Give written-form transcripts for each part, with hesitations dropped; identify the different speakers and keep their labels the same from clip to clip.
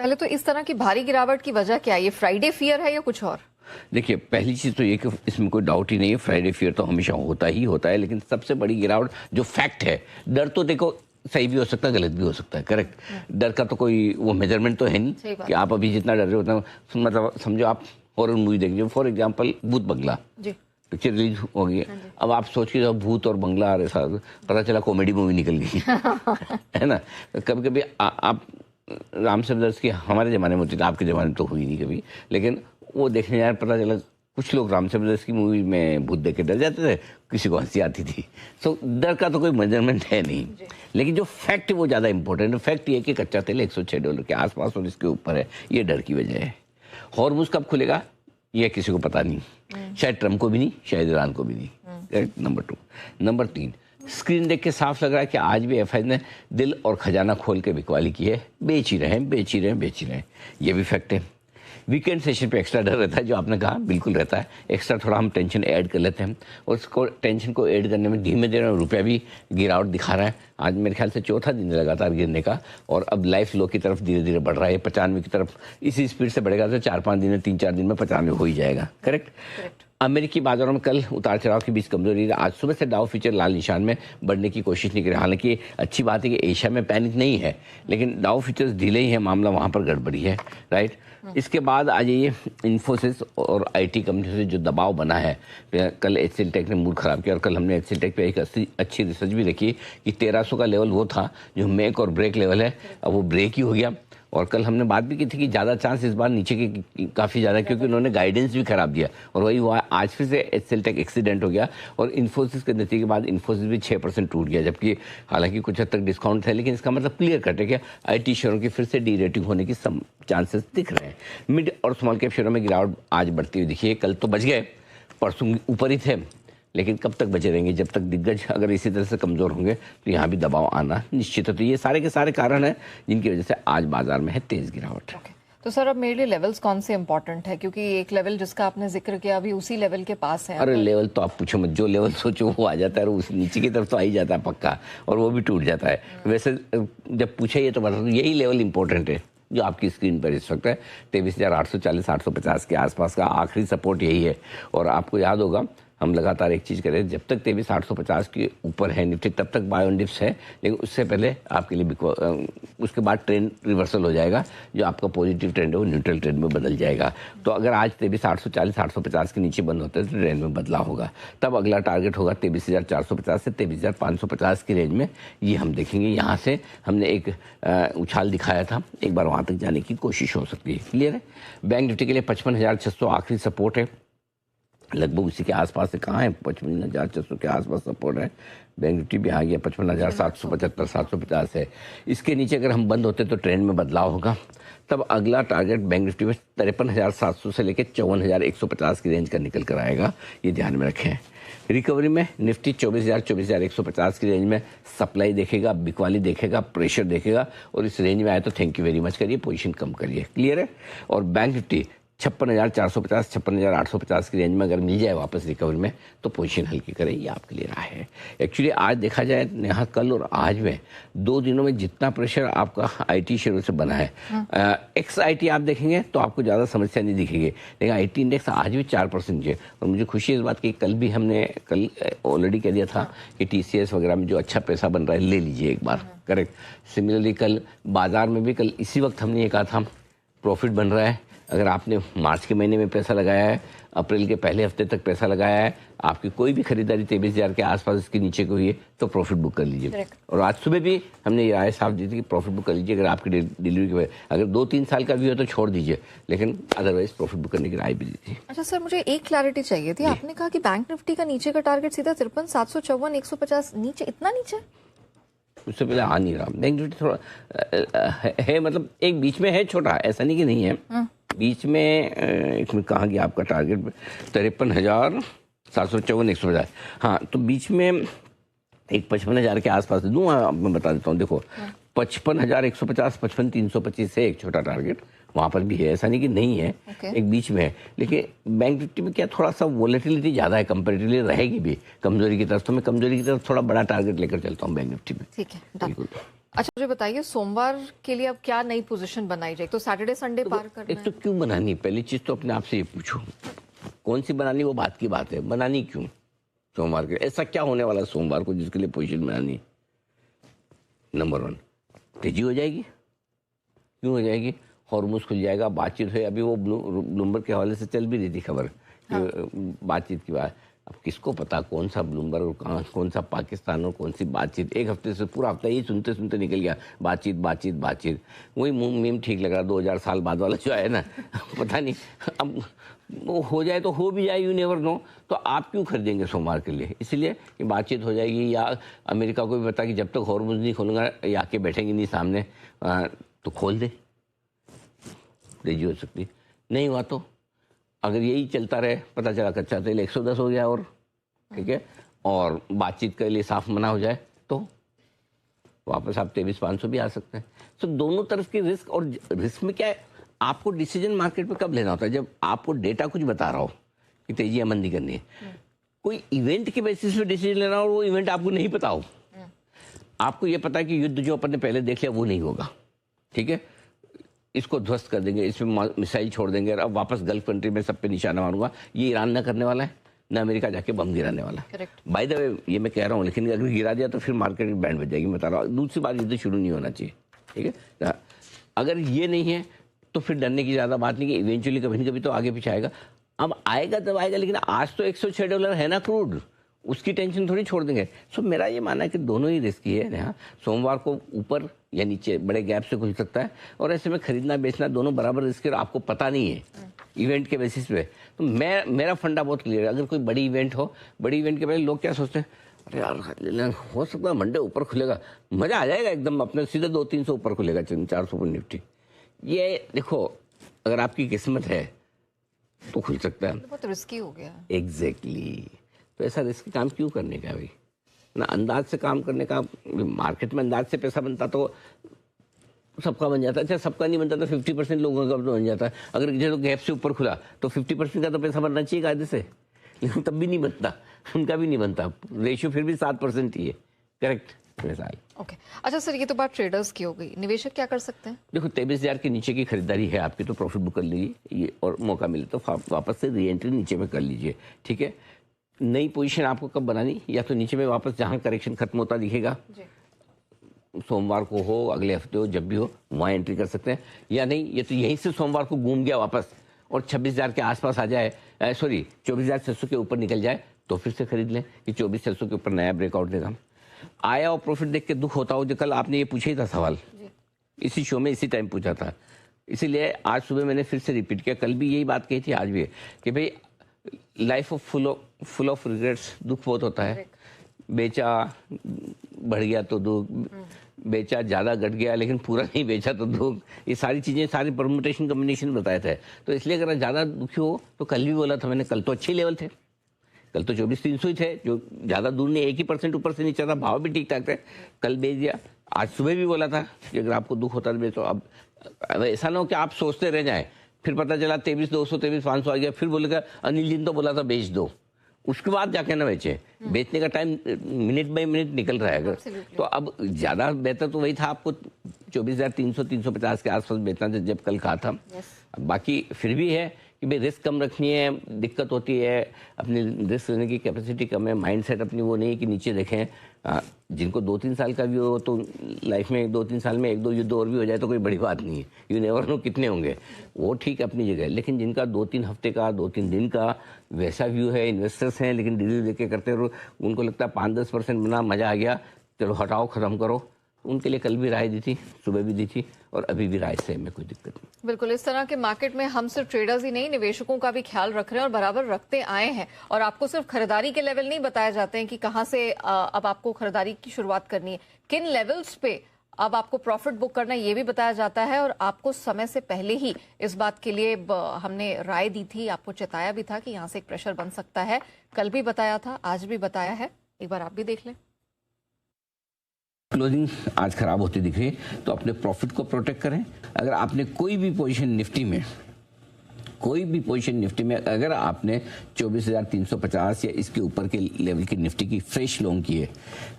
Speaker 1: पहले तो इस तरह की भारी गिरावट की वजह क्या है? ये फ्राइडे फियर है या कुछ और?
Speaker 2: देखिए, पहली चीज़ तो ये कि इसमें कोई डाउट ही नहीं है, फ्राइडे फियर तो हमेशा होता ही होता है, लेकिन सबसे बड़ी गिरावट जो फैक्ट है, डर तो देखो सही भी हो सकता है, गलत भी हो सकता है, करेक्ट। डर का तो कोई वो मेजरमेंट तो है नहीं कि आप अभी जितना डर रहे हो उतना, मतलब समझो आप हॉरर मूवी देख रहे हो, फॉर एग्जाम्पल भूत बंगला पिक्चर रिलीज हो गई, अब आप सोच के भूत और बंगला आ रहे साथ, पता चला कॉमेडी मूवी निकल गई है ना। कभी कभी आप राम से ब्रदर्स की हमारे ज़माने में होती थी, आपके ज़माने में तो हुई नहीं कभी, लेकिन वो देखने यार पता चला कुछ लोग राम से ब्रदर्स की मूवी में भूत देख के डर जाते थे, किसी को हंसी आती थी। सो डर का तो कोई मेजरमेंट है नहीं, लेकिन जो फैक्ट वो ज़्यादा इंपॉर्टेंट है। फैक्ट ये कि कच्चा तेल $106 के आसपास और इसके ऊपर है, ये डर की वजह है। हॉर्मुज़ कब खुलेगा ये किसी को पता नहीं, शायद ट्रम्प को भी नहीं, शायद ईरान को भी नहीं। नंबर 2। नंबर 3, स्क्रीन देख के साफ लग रहा है कि आज भी एफआई ने दिल और खजाना खोल के बिकवाली की है, बेच ही रहे हैं, ये भी फैक्ट है। वीकेंड सेशन पे एक्स्ट्रा डर रहता है, जो आपने कहा बिल्कुल रहता है, एक्स्ट्रा थोड़ा हम टेंशन ऐड कर लेते हैं, और उसको टेंशन को ऐड करने में धीमे धीरे रुपया भी गिरावट दिखा रहा है। आज मेरे ख्याल से चौथा दिन लगातार गिरने का, और अब लाइफ लो की तरफ धीरे धीरे बढ़ रहा है, 95 की तरफ इसी स्पीड से बढ़ेगा तो 4-5 दिन में, 3-4 दिन में 95 हो ही जाएगा, करेक्ट। अमेरिकी बाजारों में कल उतार चढ़ाव के बीच कमजोरी रही। आज सुबह से डाउ फ्यूचर लाल निशान में बढ़ने की कोशिश नहीं कर रहे। हालांकि अच्छी बात है कि एशिया में पैनिक नहीं है, लेकिन डाउ फ्यूचर्स ढीले ही है, मामला वहां पर गड़बड़ी है, राइट। इसके बाद आज ये इन्फोसिस और आईटी कंपनी से जो दबाव बना है, कल एचसीएल टेक ने मूड खराब किया, और कल हमने एचसीएल टेक पे एक अच्छी रिसर्च भी रखी कि 1300 का लेवल वो था जो मेक और ब्रेक लेवल है, अब वो ब्रेक ही हो गया। और कल हमने बात भी की थी कि ज़्यादा चांस इस बार नीचे के काफ़ी ज़्यादा, क्योंकि उन्होंने गाइडेंस भी खराब दिया, और वही हुआ। आज फिर से एचसीएल टेक एक्सीडेंट हो गया, और इन्फोसिस के नतीजे के बाद इन्फोसिस भी 6% टूट गया, जबकि हालांकि कुछ हद तक डिस्काउंट है, लेकिन इसका मतलब क्लियर कट है कि आईटी शेयरों की फिर से डी रेटिंग होने की चांसेस दिख रहे हैं। मिड और स्मॉल कैप शेयरों में गिरावट आज बढ़ती हुई दिखी है। कल तो बच गए, परसों ऊपर ही थे, लेकिन कब तक बचे रहेंगे? जब तक दिग्गज अगर इसी तरह से कमज़ोर होंगे तो यहाँ भी दबाव आना निश्चित है। तो ये सारे के सारे कारण हैं जिनकी वजह से आज बाजार में है तेज गिरावट।
Speaker 1: तो सर, अब मेरे लिए लेवल्स कौन से इंपॉर्टेंट है? क्योंकि एक लेवल जिसका आपने जिक्र किया अभी उसी लेवल के पास है।
Speaker 2: अरे लेवल तो आप पूछो मत, जो लेवल सोचो वो आ जाता है, और उस नीचे की तरफ तो आ ही जाता है पक्का, और वो भी टूट जाता है। वैसे जब पूछे ये तो बता दो, यही लेवल इंपॉर्टेंट है जो आपकी स्क्रीन पर इस वक्त है, 23,840-850 के आसपास का आखिरी सपोर्ट यही है। और आपको याद होगा हम लगातार एक चीज़ करें, जब तक 23,850 के ऊपर है निफ्टी तब तक बाय ऑन डिप्स है, लेकिन उससे पहले आपके लिए उसके बाद ट्रेंड रिवर्सल हो जाएगा, जो आपका पॉजिटिव ट्रेंड है वो न्यूट्रल ट्रेंड में बदल जाएगा। तो अगर आज 23,840-850 के नीचे बंद होता है तो ट्रेंड में बदलाव होगा, तब अगला टारगेट होगा 23,450 से 23,550 की रेंज में। ये हम देखेंगे, यहाँ से हमने एक उछाल दिखाया था, एक बार वहाँ तक जाने की कोशिश हो सकती है। क्लियर है। बैंक निफ्टी के लिए 55,600 आखिरी सपोर्ट है, लगभग उसी के आसपास से कहाँ है, 55,600 के आसपास सपोर्ट है। बैंक निफ्टी भी आ गया 55,775-750 है। इसके नीचे अगर हम बंद होते तो ट्रेंड में बदलाव होगा, तब अगला टारगेट बैंक निफ्टी में 53,700 से लेकर 54,150 की रेंज का निकल कर आएगा, ये ध्यान में रखें। रिकवरी में निफ्टी 24,150 की रेंज में सप्लाई देखेगा, बिकवाली देखेगा, प्रेशर देखेगा, और इस रेंज में आए तो थैंक यू वेरी मच करिए, पोजीशन कम करिए। क्लियर है। और बैंक निफ्टी 56,450 56,850 की रेंज में अगर मिल जाए वापस रिकवरी में तो पोजीशन हल्की करें, ये आपके लिए राह है। एक्चुअली आज देखा जाए यहाँ कल और आज में 2 दिनों में जितना प्रेशर आपका आईटी शेयरों से बना है, एक्स आईटी आप देखेंगे तो आपको ज़्यादा समस्या नहीं दिखेगी, लेकिन आईटी इंडेक्स आज भी 4% है। और मुझे खुशी है इस बात की, कल भी हमने कल ऑलरेडी कह दिया था कि टीसीएस वगैरह में जो अच्छा पैसा बन रहा है ले लीजिए एक बार, करेक्ट। सिमिलरली कल बाजार में भी कल इसी वक्त हमने ये कहा था प्रॉफिट बन रहा है। अगर आपने मार्च के महीने में पैसा लगाया है, अप्रैल के पहले हफ्ते तक पैसा लगाया है, आपकी कोई भी खरीदारी 23,000 के आसपास इसके नीचे को हुई है तो प्रॉफिट बुक कर लीजिए। और आज सुबह भी हमने ये राय साफ दी थी कि प्रॉफिट बुक कर लीजिए। अगर आपकी डिलीवरी के अगर 2-3 साल का भी हो तो छोड़ दीजिए, लेकिन अदरवाइज प्रॉफिट बुक करने की राय भी दी थी।
Speaker 1: अच्छा सर, मुझे एक क्लैरिटी चाहिए थी। आपने कहा कि बैंक निफ्टी का नीचे का टारगेट सीधा 53,754-150, नीचे इतना नीचे?
Speaker 2: उससे पहले आ नहीं रहा। बैंक निफ्टी थोड़ा है, मतलब एक बीच में है, छोटा, ऐसा नहीं कि नहीं है, बीच में एक में कहा गया आपका टारगेट 53,754-150। हाँ, तो बीच में एक 55,000 के आसपास दूँ, मैं बता देता हूँ। देखो 55,150, 55,325 से एक छोटा टारगेट वहाँ पर भी है, ऐसा नहीं कि नहीं है, एक बीच में है। लेकिन बैंक निफ्टी में क्या थोड़ा सा वोलेटिलिटी ज़्यादा है, कंपेरेटिवली रहेगी भी कमजोरी की तरफ, तो मैं कमजोरी की तरफ थोड़ा बड़ा टारगेट लेकर चलता हूँ बैंक निफ्टी में।
Speaker 1: ठीक है,
Speaker 2: बिल्कुल।
Speaker 1: अच्छा मुझे बताइए सोमवार के लिए अब क्या नई पोजीशन बनाई जाए? तो सैटरडे संडे पार करना
Speaker 2: एक तो क्यों बनानी, पहली चीज तो अपने आप से ये पूछो, कौन सी बनानी, वो बात की बात है, बनानी क्यों सोमवार के, ऐसा क्या होने वाला है सोमवार को जिसके लिए पोजीशन बनानी? नंबर वन, तेजी हो जाएगी। क्यों हो जाएगी? हॉर्मोन्स खुल जाएगा, बातचीत है। अभी वो ब्लूमबर्ग के हवाले से चल भी रही थी खबर, बातचीत की बात। अब किसको पता कौन सा ब्लूमबर्ग और कौन सा पाकिस्तान और कौन सी बातचीत। एक हफ्ते से पूरा हफ्ता यही सुनते सुनते निकल गया, बातचीत बातचीत बातचीत। वही मीम ठीक लग रहा 2000 साल बाद वाला जो है ना पता नहीं, अब वो हो जाए तो हो भी जाए, यू नेवर नो। तो आप क्यों खरीदेंगे सोमवार के लिए? इसलिए कि बातचीत हो जाएगी, या अमेरिका को भी पता कि जब तक हॉर्मोन्स नहीं खोलूंगा या आके बैठेंगे नहीं सामने, तो खोल दे, तेजी हो सकती। नहीं हुआ तो अगर यही चलता रहे, पता चला कच्चा तेल 110 हो गया और ठीक है, और बातचीत के लिए साफ मना हो जाए, तो वापस आप 23,500 भी आ सकते हैं। तो दोनों तरफ की रिस्क, और रिस्क में क्या है, आपको डिसीजन मार्केट में कब लेना होता है? जब आपको डेटा कुछ बता रहा हो कि तेजी या मंदी करनी है। कोई इवेंट के बेसिस पे डिसीजन लेना हो और वो इवेंट आपको नहीं पता हो, आपको ये पता है कि युद्ध जो अपन ने पहले देख लिया वो नहीं होगा, ठीक है, इसको ध्वस्त कर देंगे, इसमें मिसाइल छोड़ देंगे और अब वापस गल्फ कंट्री में सब पे निशाना मारूंगा, ये ईरान ना करने वाला है, ना अमेरिका जाके बम गिराने वाला है। बाय द वे ये मैं कह रहा हूँ, लेकिन अगर गिरा दिया तो फिर मार्केट में बैंड बच जाएगी, मैं बता रहा हूँ। दूसरी बात, युद्ध शुरू नहीं होना चाहिए, ठीक है। अगर ये नहीं है तो फिर डरने की ज़्यादा बात नहीं, कि इवेंचुअली कभी न कभी तो आगे पीछे आएगा। अब आएगा तब आएगा, लेकिन आज तो $106 है ना क्रूड, उसकी टेंशन थोड़ी छोड़ देंगे। सो मेरा ये मानना है कि दोनों ही रिस्की है। यहाँ सोमवार को ऊपर या नीचे बड़े गैप से खुल सकता है, और ऐसे में खरीदना बेचना दोनों बराबर रिस्की, और आपको पता नहीं है इवेंट के बेसिस पे। तो मेरा फंडा बहुत क्लियर है। अगर कोई बड़ी इवेंट हो, बड़ी इवेंट के पहले लोग क्या सोचते हैं, अरे यार हो सकता है मंडे ऊपर खुलेगा, मजा आ जाएगा एकदम, अपने सीधे 200-300 ऊपर खुलेगा, 400 पर निफ्टी। ये देखो, अगर आपकी किस्मत है तो खुल सकता है,
Speaker 1: बहुत रिस्की हो गया।
Speaker 2: एग्जैक्टली। तो ऐसा रिस्की काम क्यों करने का भाई ना, अंदाज से काम करने का। मार्केट में अंदाज से पैसा बनता तो सबका बन जाता है। अच्छा, सबका नहीं बनता तो 50% लोगों का तो बन जाता है। अगर जो गैप से ऊपर खुला तो 50% का तो पैसा बनना चाहिए कायदे से, लेकिन तब भी नहीं बनता, उनका भी नहीं बनता। रेशियो फिर भी 7% ही है, करेक्ट मिसाल।
Speaker 1: ओके अच्छा सर, ये तो बात ट्रेडर्स की हो गई, निवेशक क्या कर सकते हैं?
Speaker 2: देखो 23,000 के नीचे की खरीदारी है आपकी तो प्रॉफिट बुक कर लीजिए, ये और मौका मिले तो वापस से री एंट्री नीचे में कर लीजिए, ठीक है। नई पोजीशन आपको कब बनानी, या तो नीचे में वापस जहां करेक्शन खत्म होता दिखेगा, सोमवार को हो, अगले हफ्ते हो, जब भी हो वहां एंट्री कर सकते हैं, या नहीं ये तो यहीं से सोमवार को घूम गया वापस और 26,000 के आसपास आ जाए, सॉरी 24,600 के ऊपर निकल जाए, तो फिर से खरीद लें कि 24,600 के ऊपर नया ब्रेकआउट देगा। आया और प्रॉफिट देख के दुख होता हो, जो कल आपने ये पूछा ही था सवाल, इसी शो में इसी टाइम पूछा था, इसीलिए आज सुबह मैंने फिर से रिपीट किया। कल भी यही बात कही थी, आज भी है कि भाई life of full of regrets, दुख बहुत होता है। बेचा बढ़ गया तो दुख, बेचा ज़्यादा घट गया लेकिन पूरा नहीं बेचा तो दुख, ये सारी चीज़ें, सारी परमुटेशन कम्बिनेशन बताए थे। तो इसलिए अगर ज़्यादा दुखी हो तो कल भी बोला था मैंने, कल तो अच्छे लेवल थे, कल तो 24,300 ही थे, जो ज़्यादा दूर नहीं, 1% ऊपर से नीचे था, भाव भी ठीक ठाक थे, कल बेच दिया। आज सुबह भी बोला था कि अगर आपको दुख होता है बेचो। अब ऐसा ना हो कि आप सोचते रह जाएं, फिर पता चला 23,200 23,500 आ गया, फिर बोलेगा अनिल जी ने तो बोला था बेच दो, उसके बाद जाके ना बेचे। बेचने का टाइम मिनट बाय मिनट निकल रहा है अगर, तो अब ज़्यादा बेहतर तो वही था आपको 24,300 350 के आसपास बेचना था जब कल कहा था। बाकी फिर भी है कि भाई रिस्क कम रखनी है, दिक्कत होती है, अपनी रिस्क लेने की कैपेसिटी कम है, माइंडसेट अपनी वो नहीं है कि नीचे देखें। जिनको 2-3 साल का भी हो तो लाइफ में 2-3 साल में 1-2 युद्ध और भी हो जाए तो कोई बड़ी बात नहीं है, यू नेवर नो कितने होंगे, वो ठीक अपनी जगह है। लेकिन जिनका 2-3 हफ्ते का 2-3 दिन का वैसा व्यू है, इन्वेस्टर्स हैं लेकिन डिलीवरी देके करते रहो, उनको लगता है 5-10% बना, मजा आ गया, चलो हटाओ खत्म करो, उनके लिए कल भी राय दी थी, सुबह भी दी थी और अभी भी राय से में कोई दिक्कत नहीं।
Speaker 1: बिल्कुल, इस तरह के मार्केट में हम सिर्फ ट्रेडर्स ही नहीं, निवेशकों का भी ख्याल रख रहे हैं और बराबर रखते आए हैं। और आपको सिर्फ खरीदारी के लेवल नहीं बताए जाते हैं कि कहां से अब आपको खरीदारी की शुरुआत करनी है, किन लेवल्स पे अब आपको प्रॉफिट बुक करना है, ये भी बताया जाता है। और आपको समय से पहले ही इस बात के लिए हमने राय दी थी, आपको चेताया भी था कि यहाँ से एक प्रेशर बन सकता है, कल भी बताया था, आज भी बताया है, एक बार आप भी देख लें।
Speaker 2: क्लोजिंग आज खराब होती दिख रही है तो अपने प्रॉफिट को प्रोटेक्ट करें। अगर आपने कोई भी पोजीशन निफ्टी में कोई भी पोजीशन निफ्टी में अगर आपने 24,350 या इसके ऊपर के लेवल की निफ्टी की फ्रेश लॉन्ग की है,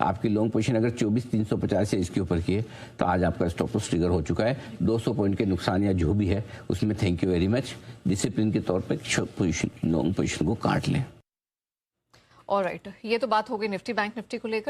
Speaker 2: आपकी लॉन्ग पोजीशन अगर 24,350 या इसके ऊपर की है, तो आज आपका स्टॉप लॉस ट्रिगर हो चुका है। 200 पॉइंट के नुकसान या जो भी है उसमें thank you very much. Discipline के तौर पर लॉन्ग पोजीशन को काट लें।
Speaker 1: ऑलराइट, ये तो बात हो गई निफ्टी बैंक निफ्टी को लेकर।